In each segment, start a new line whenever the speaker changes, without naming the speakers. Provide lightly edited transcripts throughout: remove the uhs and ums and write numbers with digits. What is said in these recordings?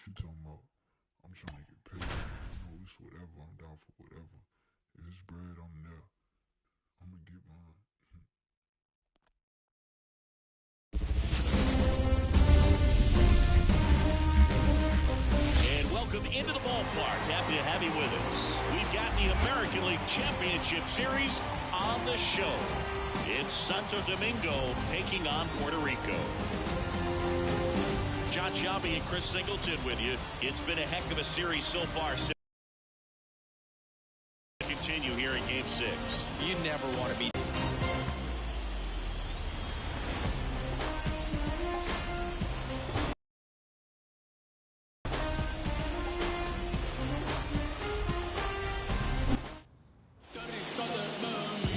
you talking about? I'm trying to get paid. You know, it's whatever. I'm down for whatever. If it's bread, I'm there. I'm gonna get mine.
And welcome into the ballpark. Happy to have you with us. We've got the American League Championship Series on the show. It's Santo Domingo taking on Puerto Rico. John Shelby and Chris Singleton with you. It's been a heck of a series so far. Continue here in Game 6.
You never want to be.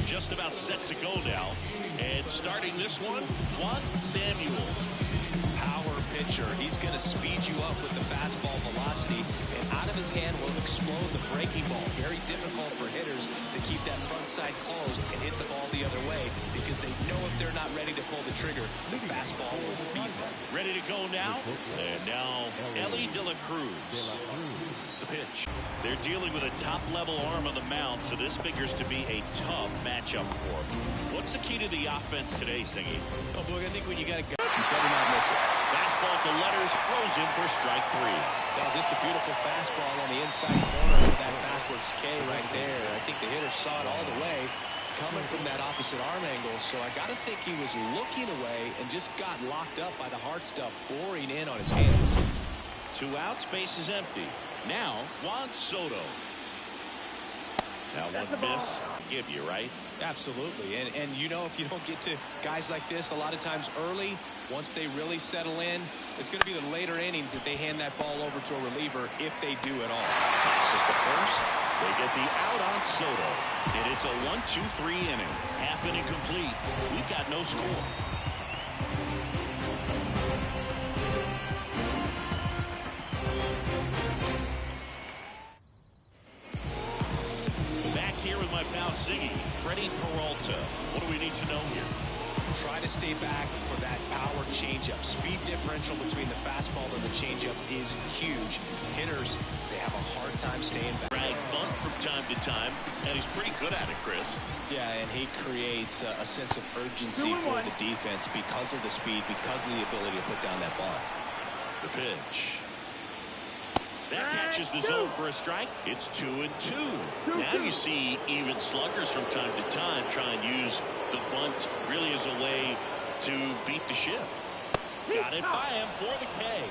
Just about set to go now. And starting this one, Juan Samuel.
Power pitcher. He's going to speed you up with the fastball velocity, and out of his hand will explode the breaking ball. Very difficult for hitters to keep that front side closed and hit the ball the other way, because they know if they're not ready to pull the trigger, the fastball will beat them.
Ready to go now? And now, Ellie De La Cruz. The pitch. They're dealing with a top-level arm on the mound, so this figures to be a tough matchup for them. What's the key to the offense today, Singy?
Oh, Boog, I think when you got a guy, you better not miss it.
Fastball to letters, throws in for strike 3.
Well, just a beautiful fastball on the inside corner for that backwards K right there. I think the hitter saw it all the way coming from that opposite arm angle, so I got to think he was looking away and just got locked up by the hard stuff boring in on his hands.
2 outs, base is empty. Now, Juan Soto. Now one miss, give you, right?
Absolutely. And you know, if you don't get to guys like this a lot of times early, once they really settle in, it's going to be the later innings that they hand that ball over to a reliever, if they do at all.
Tosses the first. They get the out on Soto. And it's a 1-2-3 inning. Half inning complete. We've got no score. My pal Ziggy, Freddie Peralta. What do we need to know here?
Try to stay back for that power changeup. Speed differential between the fastball and the changeup is huge. Hitters, they have a hard time staying back.
Drag bunt from time to time, and he's pretty good at it, Chris.
Yeah, and he creates a sense of urgency for the defense because of the speed, because of the ability to put down that ball.
The pitch. That catches the zone for a strike. It's 2-2. Now you see even sluggers from time to time try and use the bunt really as a way to beat the shift. Got it by him for the K.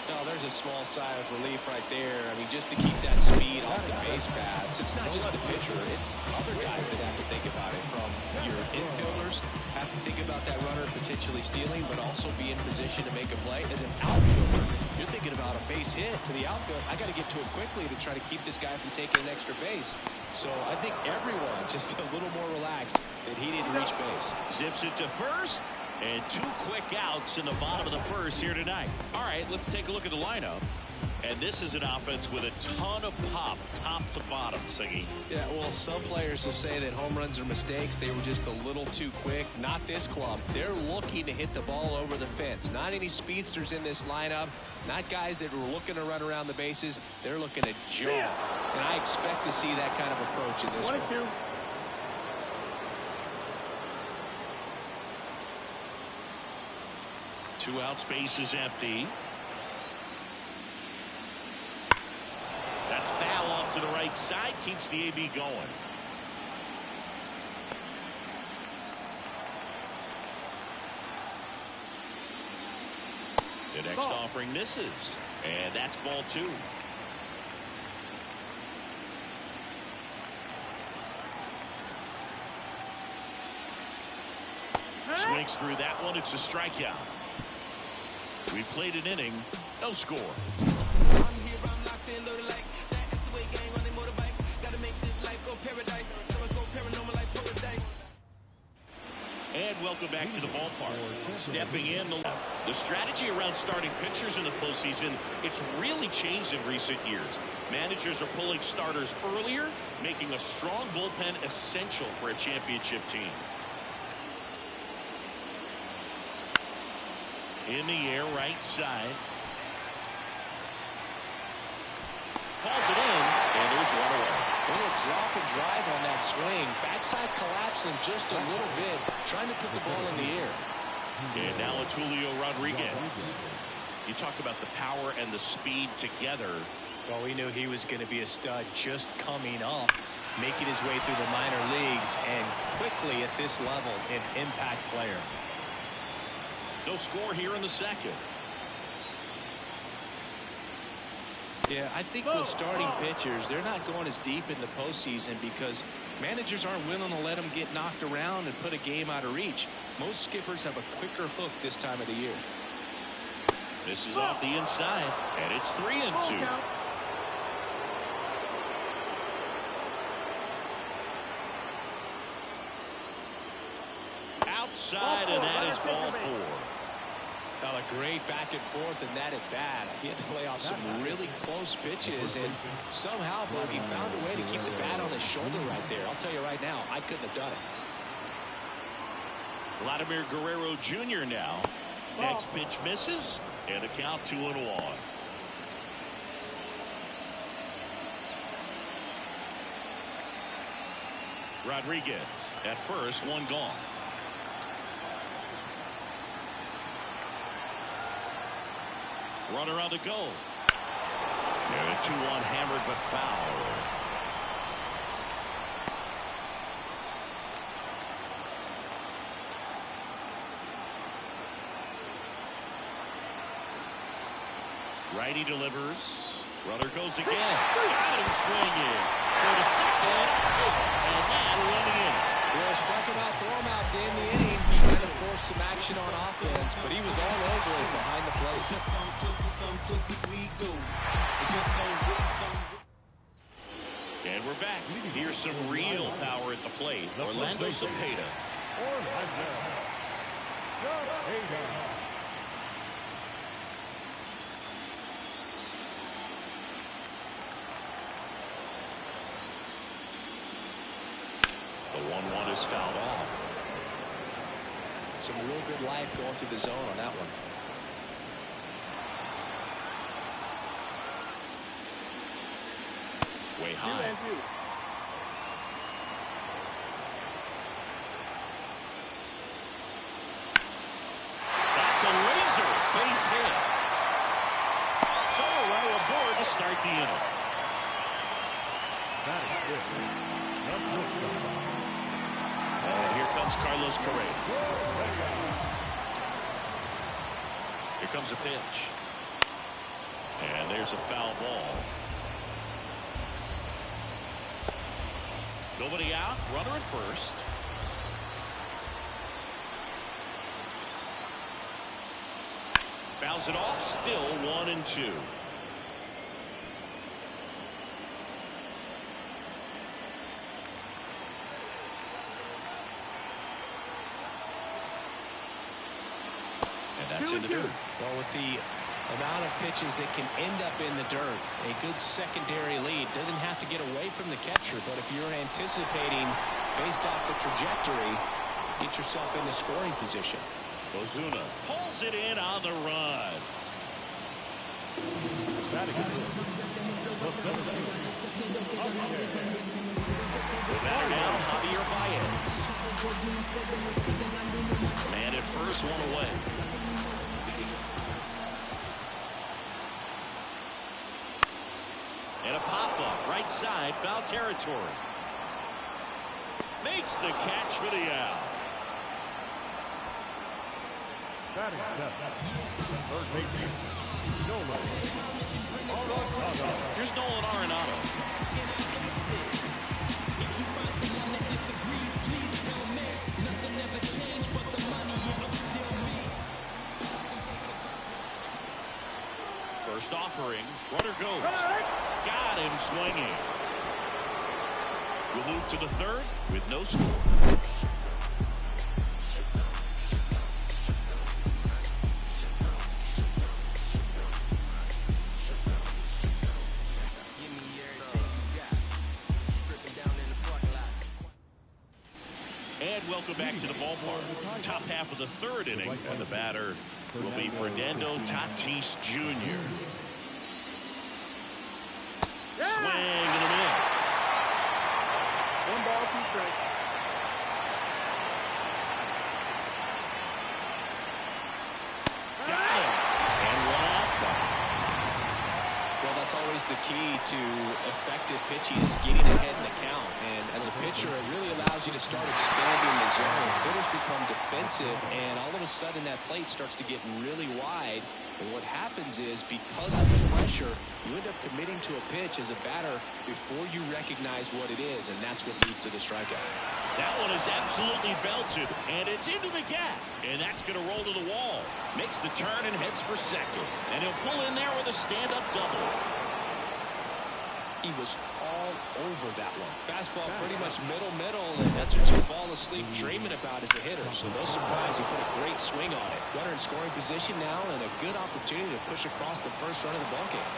No, there's a small sigh of relief right there. I mean, just to keep that speed off the base paths. It's not just the pitcher. It's other guys that have to think about it. From your infielders, have to think about that runner potentially stealing, but also be in position to make a play. As an outfielder, you're thinking about a base hit to the outfield. I got to get to it quickly to try to keep this guy from taking an extra base. So I think everyone just a little more relaxed that he didn't reach base.
Zips it to first. And 2 quick outs in the bottom of the first here tonight. All right, let's take a look at the lineup. And this is an offense with a ton of pop, top to bottom, Siggy.
Yeah, well, some players will say that home runs are mistakes. They were just a little too quick. Not this club. They're looking to hit the ball over the fence. Not any speedsters in this lineup. Not guys that were looking to run around the bases. They're looking to jump. And I expect to see that kind of approach in this one.
2 outs, base is empty. That's foul off to the right side. Keeps the AB going. The next offering misses. And that's ball 2. Swings through that one. It's a strikeout. We played an inning, no score. And welcome back to the ballpark. Stepping in, the strategy around starting pitchers in the postseason, it's really changed in recent years. Managers are pulling starters earlier, making a strong bullpen essential for a championship team. In the air, right side. Calls it in, and there's one away.
Little drop and drive on that swing. Backside collapsing just a little bit, trying to put the ball in the air.
And now it's Julio Rodriguez. You talk about the power and the speed together.
Well, we knew he was going to be a stud just coming up, making his way through the minor leagues, and quickly at this level, an impact player.
No score here in the second.
Yeah, I think with starting pitchers, they're not going as deep in the postseason because managers aren't willing to let them get knocked around and put a game out of reach. Most skippers have a quicker hook this time of the year.
This is off the inside, and it's 3-2. Outside, and that is ball 4.
Well, a great back and forth and that at bat. He had to lay off some really close pitches, and somehow, Buck, he found a way to keep the bat on his shoulder right there. I'll tell you right now, I couldn't have done it.
Vladimir Guerrero Jr. now. Next pitch misses, and a count 2-1. Rodriguez at first, one gone. Runner on the go. And a 2-1 hammered but foul. Righty delivers. Runner goes again. Got him swinging. Go to second. And that running in.
Well, strike him out, throw him out to end the inning. Trying to force some action on offense, but he was all over it behind the plate.
And we're back. Here's some real power at the plate. Orlando Cepeda. The 1-1 is fouled off.
Some real good life going through the zone on that one.
Way high. That's a laser base hit. So a runner aboard to start the inning. And here comes Carlos Correa. Here comes a pitch. And there's a foul ball. Nobody out. Runner at first. Fouls it off. Still 1-2. And that's in the dirt.
Well, with the amount of pitches that can end up in the dirt, a good secondary lead doesn't have to get away from the catcher, but if you're anticipating based off the trajectory, get yourself in the scoring position.
Ozuna pulls it in on the run. The batter now, Javier Baez. Man at first, one away. And a pop-up, right side, foul territory. Makes the catch for the out. Here's Nolan Arenado. First offering, runner goes. Got him swinging. We'll move to the third with no score. And welcome back to the ballpark. Top half of the third inning, and the batter will be Fernando Tatis Jr. Swing and a miss.
1 ball, 2 strikes.
Got him. And 1 out.
Well, that's always the key to effective pitching is getting ahead in the count. And as a pitcher, it really allows you to start expanding the zone. Hitters become defensive, and all of a sudden that plate starts to get really wide. And what happens is, because of the pressure, you end up committing to a pitch as a batter before you recognize what it is, and that's what leads to the strikeout.
That one is absolutely belted, and it's into the gap. And that's going to roll to the wall. Makes the turn and heads for second. And he'll pull in there with a stand-up double.
He was all over that one. Fastball pretty much middle, and that's what you fall asleep dreaming about as a hitter. So no surprise, he put a great swing on it. Runner in scoring position now, and a good opportunity to push across the first run of the ballgame.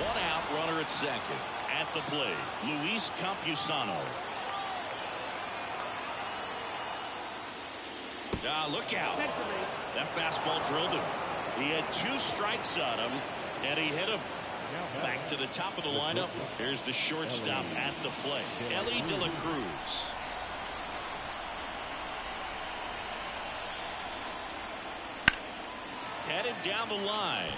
1 out, runner at second. At the plate, Luis Campusano. Look out. That fastball drilled him. He had 2 strikes on him, and he hit him. Back to the top of the lineup. Here's the shortstop at the plate, Ellie De La Cruz. Headed down the line.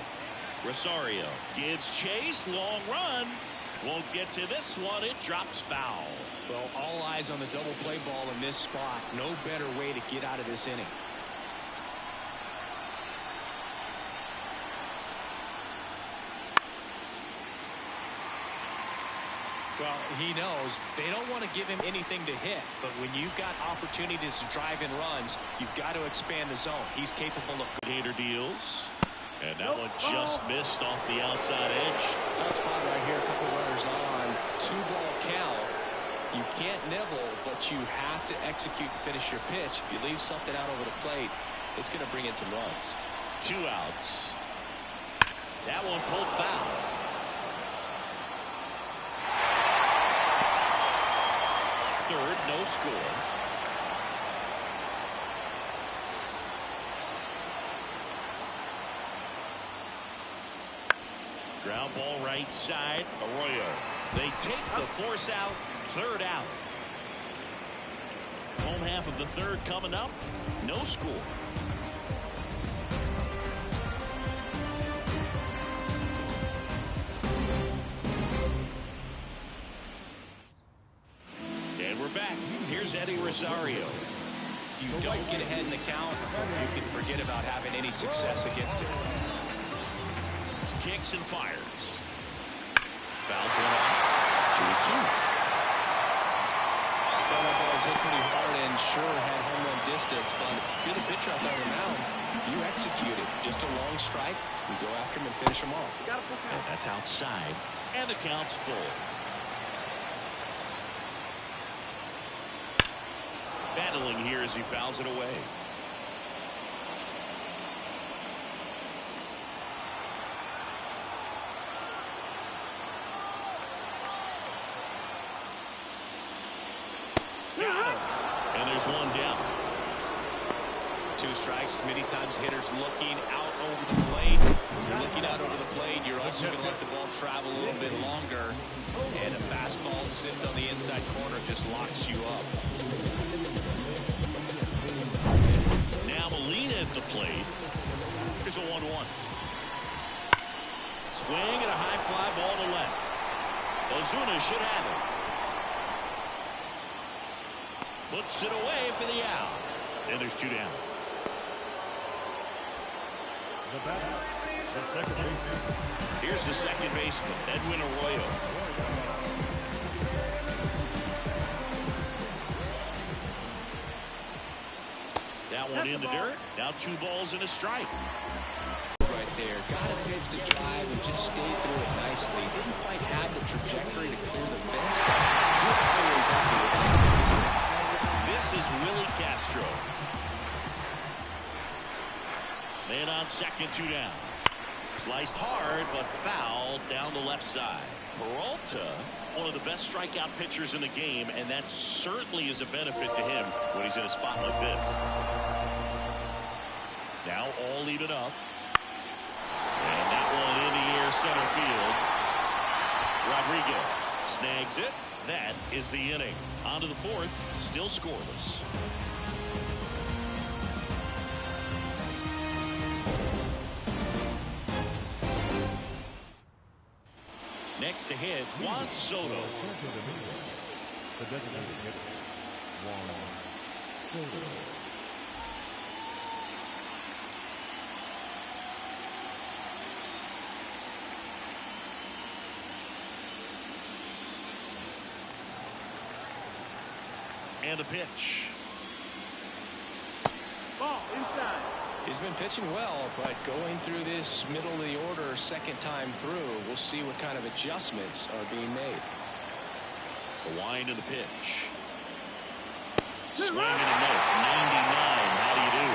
Rosario gives chase. Long run. Won't get to this one. It drops foul.
Well, all eyes on the double play ball in this spot. No better way to get out of this inning. Well, he knows they don't want to give him anything to hit, but when you've got opportunities to drive in runs, you've got to expand the zone. He's capable of.
Hater deals, and that one just missed off the outside edge.
Tough spot right here. A couple runners on. 2-ball count. You can't nibble, but you have to execute and finish your pitch. If you leave something out over the plate, it's going to bring in some runs.
2 outs. That one pulled foul. Third, no score. Ground ball right side. Arroyo. They take the force out. 3rd out. Home half of the 3rd coming up. No score. And we're back. Here's Eddie Rosario.
If you don't get ahead in the count, you can forget about having any success against it.
Kicks and fires. Fouls one off. 2-2.
Well, that ball was hit pretty hard and sure had home run distance, but if you're the pitcher out there on the mound, you execute it. Just a long strike. You go after him and finish him off.
And that's outside. And the count's full. Battling here as he fouls it away. And there's 1 down.
2 strikes. Many times hitters looking out over the plate. When you're looking out over the plate, you're also going to let the ball travel a little bit longer. And a fastball sitting on the inside corner just locks you up.
Now Molina at the plate. Here's a 1-1. Swing and a high fly ball to left. Ozuna should have it. Puts it away for the out. And there's 2 down. Here's the second baseman, Edwin Arroyo. That one in the dirt. Now 2 balls and a strike.
Right there. Got a pitch to drive and just stayed through it nicely. Didn't quite have the trajectory to clear the fence, but you're always happy with that.
This is Willie Castro. Man on second, 2 down. Sliced hard, but fouled down the left side. Peralta, one of the best strikeout pitchers in the game, and that certainly is a benefit to him when he's in a spot like this. Now all even up. And that one in the air center field. Rodriguez snags it. That is the inning. On to the fourth. Still scoreless. Next to hit, Juan Soto.
The designated hitter, Juan Soto.
And a pitch.
Ball inside.
He's been pitching well, but going through this middle of the order second time through, we'll see what kind of adjustments are being made.
The wind of the pitch. Swing and a miss. 99. How do you do?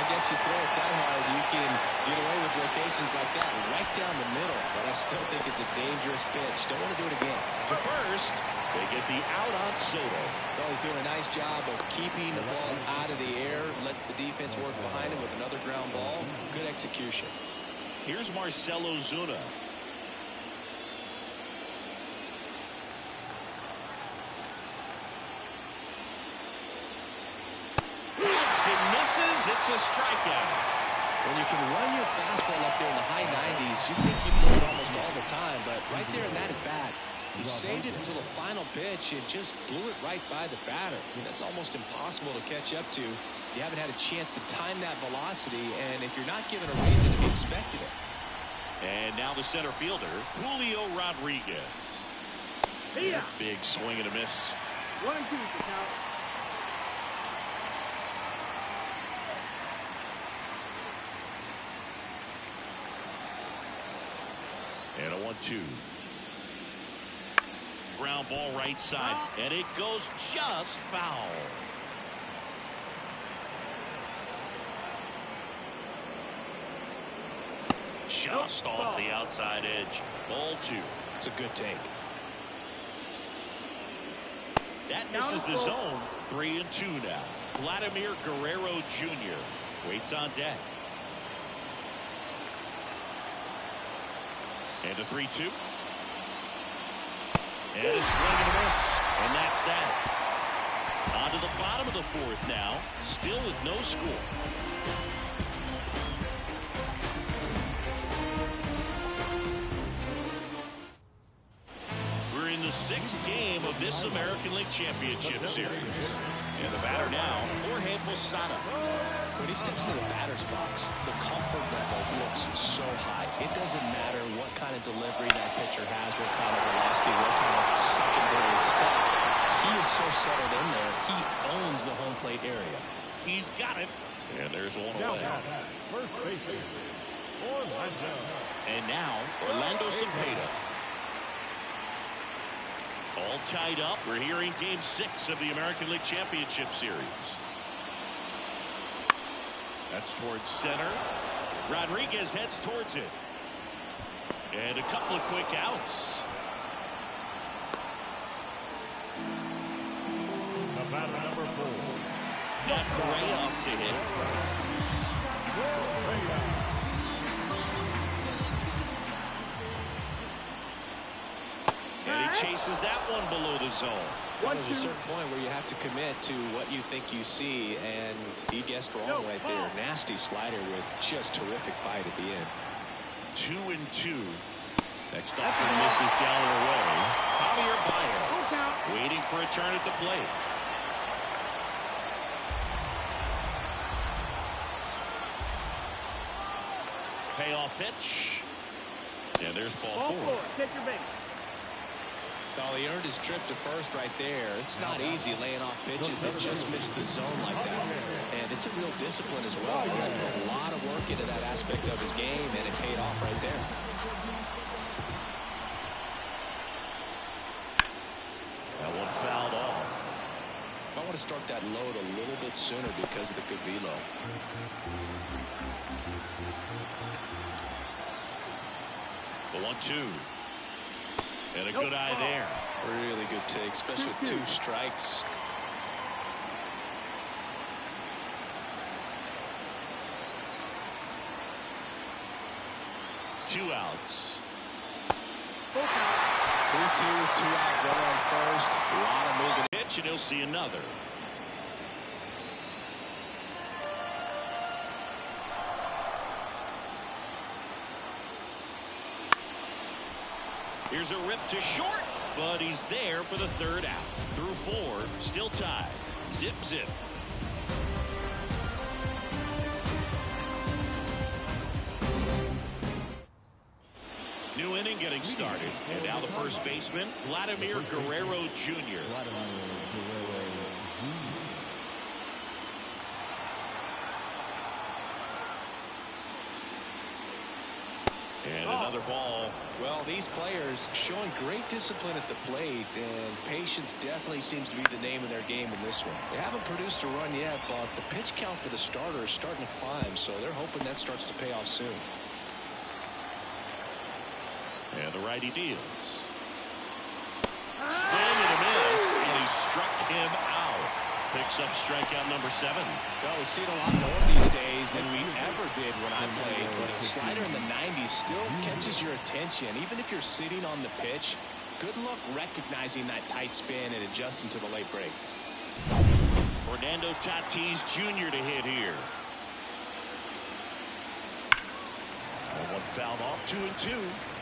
I guess you throw it that hard, you can get away with locations like that right down the middle, but I still think it's a dangerous pitch. Don't want to do it again.
To first, they get the out on Soto.
So he's doing a nice job of keeping the ball out of the air, lets the defense work behind him with another ground ball. Good execution.
Here's Marcelo Zuna. It misses. It's a strikeout.
When you can run your fastball up there in the high 90s, you think you do it almost all the time, but right there in that at bat, he saved it until the final pitch and just blew it right by the batter. I mean, that's almost impossible to catch up to. You haven't had a chance to time that velocity, and if you're not given a reason to be expecting it.
And now the center fielder, Julio Rodriguez.
Yeah.
Big swing and a miss.
1-2 for count.
And a 1-2. Ground ball right side, and it goes just foul. Just off the outside edge. Ball 2.
It's a good take.
That misses the zone. 3-2 now. Vladimir Guerrero Jr. waits on deck. And a 3-2. And a swing and a miss. And that's that. On to the bottom of the fourth now. Still with no score. We're in the 6th game of this American League Championship Series. And the batter now, Jorge Posada.
When he steps into the batter's box, the comfort level looks so high. It doesn't matter what kind of delivery that pitcher has, what kind of velocity, what kind of secondary stuff. He is so settled in there, he owns the home plate area.
He's got it. And there's one away.
First baseman, Orlando.
And now, Orlando Cepeda. All tied up. We're here in Game 6 of the American League Championship Series. That's towards center. Rodriguez heads towards it. And a couple of quick outs.
The batter number 4.
Not Gray up to hit. And he chases that one below the zone.
There's a certain point where you have to commit to what you think you see, and he guessed wrong right there. Nasty slider with just terrific bite at the end.
2-2. Next offering misses down and away. Javier Baez waiting for a turn at the plate. Payoff pitch. And there's ball 4.
Take your base.
Well, he earned his trip to first right there. It's not easy laying off pitches that just miss the zone like that. And it's a real discipline as well. He's put a lot of work into that aspect of his game, and it paid off right there.
That one fouled off.
I want to start that load a little bit sooner because of the good velo.
The 1-2. And a good eye there.
Really good take, especially with 2 strikes.
Two outs.
3 3-2, 2-out, runner on first. A lot of movement.
Pitch, and he'll see another. Here's a rip to short, but he's there for the third out. Through 4, still tied. Zip, zip. New inning getting started. And now the first baseman, Vladimir Guerrero Jr. And another ball.
Well, these players showing great discipline at the plate, and patience definitely seems to be the name of their game in this one. They haven't produced a run yet, but the pitch count for the starter is starting to climb, so they're hoping that starts to pay off soon.
And the righty deals. Swing and a miss, and he struck him out. Picks up strikeout number 7.
Well, we see it a lot more these days than we ever did when I played, but a slider in the 90s still catches your attention. Even if you're sitting on the pitch, good luck recognizing that tight spin and adjusting to the late break.
Fernando Tatis Jr. to hit here. One fouled off, 2-2.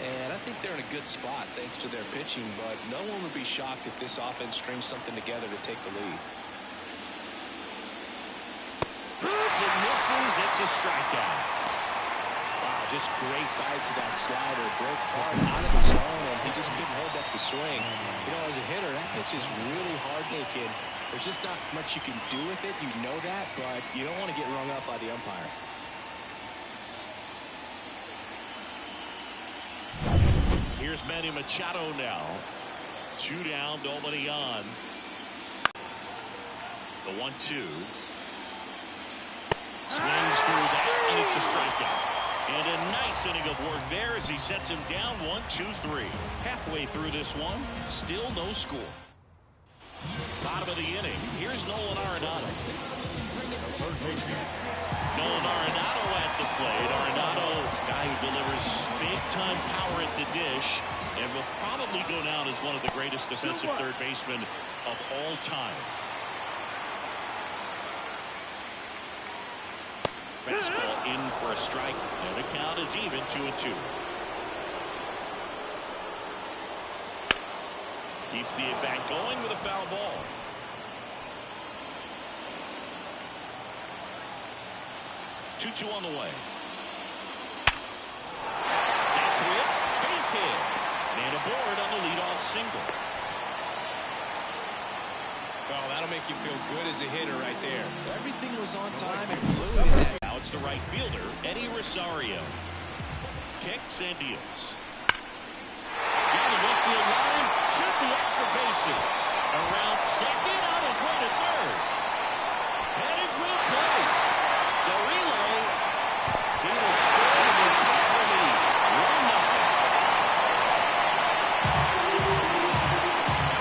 And I think they're in a good spot thanks to their pitching, but no one would be shocked if this offense strings something together to take the lead.
It misses. It's a strikeout.
Wow, just great bite to that slider. Broke hard out of the zone, and he just couldn't hold up the swing. You know, as a hitter, that pitch is really hard taken. There's just not much you can do with it. You know that, but you don't want to get rung up by the umpire.
Here's Manny Machado now. 2 down, nobody on. The 1-2. Swings through that, and it's a strikeout. And a nice inning of work there as he sets him down 1-2-3. Halfway through this one, still no score. Bottom of the inning. Here's Nolan Arenado. Nolan Arenado at the plate. Arenado, guy who delivers big-time power at the dish and will probably go down as one of the greatest defensive third basemen of all time. Fastball in for a strike, and the count is even 2-2. Keeps the at-bat going with a foul ball. Two on the way. That's whipped. Base hit. And aboard on the leadoff single.
Well, that'll make you feel good as a hitter right there. Everything was on time and fluid in that.
Now it's the right fielder, Eddie Rosario. Kicks and deals. Down the left field line. Shoot the extra bases. Around second, on his way to third. Headed for the plate. The relay. He will score in the top of the lead. 1-0.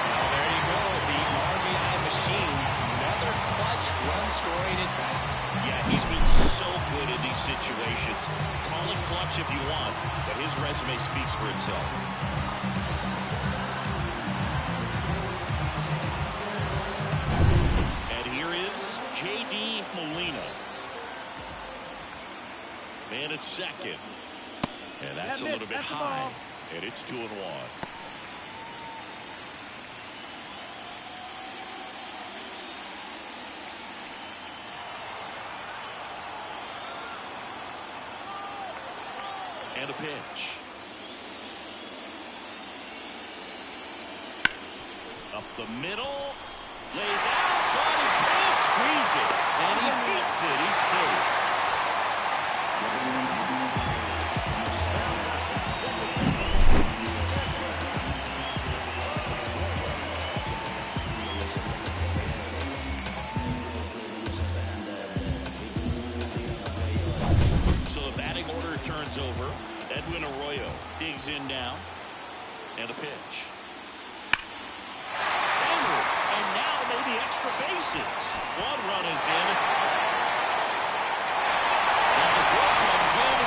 Well, there you go. The RBI machine. Another clutch run scoring at bat.
Yeah, he's been so good in these situations. Call it clutch if you want, but his resume speaks for itself. And here is J.D. Molina. Man at second. And that's a little bit high. And it's 2-1. And a pitch. Up the middle. Lays out, but he can't squeeze it. And he beats it. He's safe. So the batting order turns over. Edwin Arroyo digs in now. And a pitch. And now maybe extra bases. 1 run is in. And the ball comes in.